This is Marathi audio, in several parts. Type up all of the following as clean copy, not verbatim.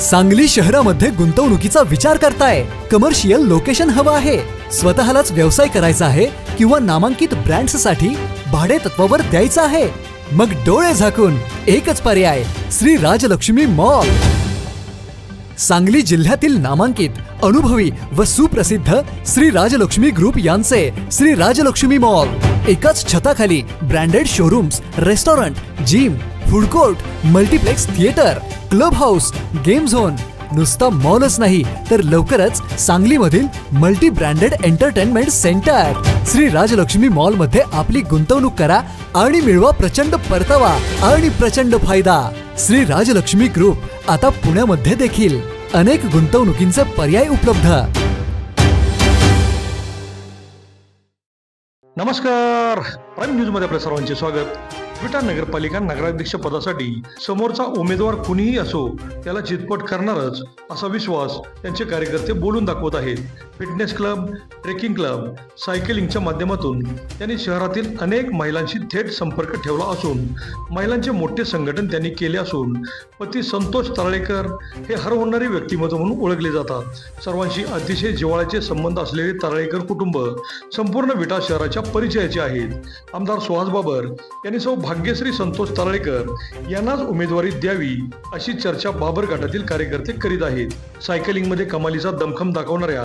सांगली शहरामध्ये गुंतवणुकीचा विचार करताय? कमर्शियल लोकेशन हवं आहे, स्वतःलाच व्यवसाय करायचा आहे किंवा नामांकित ब्रँड्ससाठी भाडे तत्वावर द्यायचं आहे? मग डोळे झाकून एकच पर्याय, श्री राजलक्ष्मी मॉल। सांगली जिल्ह्यातील नामांकित, अनुभवी व सुप्रसिद्ध श्री राजलक्ष्मी ग्रुप यांचे श्री राजलक्ष्मी मॉल एकाच छताखाली branded showrooms, restaurant, gym, food court, multiplex theatre, club house, game zone. नुसता मॉलच नाही तर लवकरच सांगलीमधील multi branded entertainment centre. Shri Rajlaxmi mall मध्ये आपली गुंतवणूक करा आणि मिळवा प्रचंड परतावा आणि प्रचंड फायदा। श्री राजलक्ष्मी ग्रुप आता पुण्यामध्ये देखील अनेक गुंतवणुकींचे पर्याय उपलब्ध। नमस्कार, प्राईम न्यूज मध्ये आपल्या सर्वांचे स्वागत। विटा नगरपालिका नगराध्यक्ष पदासाठी समोरचा उमेदवार कुणीही असो त्याला चितपट करणारच असा विश्वास त्यांचे कार्यकर्ते बोलून दाखवत आहेत। फिटनेस क्लब, ट्रेकिंग क्लब, सायकलिंगच्या माध्यमातून त्यांनी शहरातील अनेक महिलांशी थेट संपर्क ठेवला असून महिलांचे मोठे संघटन त्यांनी केले असून पती संतोष तराळेकर हे हरवणारे व्यक्तिमत्व म्हणून ओळखले जातात। सर्वांशी अतिशय जिव्हाळ्याचे संबंध असलेले तराळेकर कुटुंब संपूर्ण विटा शहराच्या परिचयाचे आहेत। आमदार सुहास बाबर यांनी सौ भाग्यश्री संतोष तराळेकर यांनाच उमेदवारी द्यावी अशी चर्चा बाबर गटातील कार्यकर्ते करीत आहेत। सायकलिंग मध्ये कमालीचा दमखम दाखवणाऱ्या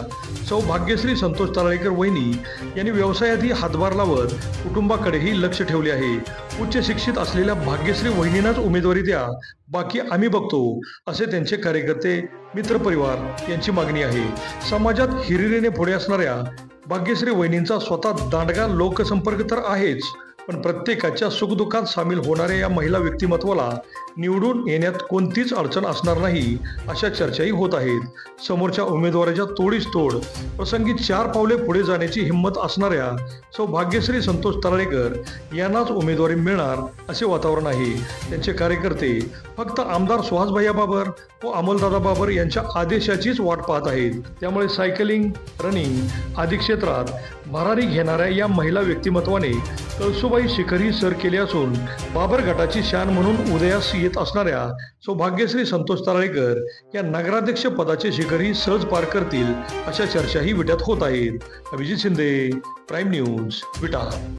सौ भाग्यश्री संतोष तराळेकर वहिनी यांनी व्यवसायातही हातभार लावत कुटुंबाकडेही लक्ष ठेवले आहे। उच्च शिक्षित असलेल्या भाग्यश्री वहिनींनाच उमेदवारी द्या, बाकी आम्ही बघतो, असे त्यांचे कार्यकर्ते, मित्रपरिवार यांची मागणी आहे। समाजात हिरिरीने पुढे असणाऱ्या भाग्यश्री वहिनींचा स्वतः दांडगा लोकसंपर्क तर आहेच, पण प्रत्येकाच्या सुखदुःखात सामील होणाऱ्या या महिला व्यक्तिमत्वाला निवडून येण्यात कोणतीच अडचण असणार नाही अशा चर्चाही होत आहेत। समोरच्या उमेदवाराच्या तोडीस तोड प्रसंगी 4 पावले पुढे जाण्याची हिंमत असणाऱ्या सौ भाग्यश्री संतोष तराळेकर यांनाच उमेदवारी मिळणार असे वातावरण आहे। त्यांचे कार्यकर्ते फक्त आमदार सुहास भैया बाबर व अमोलदादा बाबर यांच्या आदेशाचीच वाट पाहत आहेत। त्यामुळे सायकलिंग, रनिंग आदी क्षेत्रात भरारी घेणाऱ्या या महिला व्यक्तिमत्वाने कळसुबाई शिखरही सर केले असून बाबर गटाची शान म्हणून उदयास येत असणाऱ्या सौ भाग्यश्री संतोष तराळेकर या नगराध्यक्ष पदाचे शिखरही सहज पार करतील अशा चर्चाही विट्यात होत आहेत। अभिजित शिंदे, प्राईम न्यूज, विटा।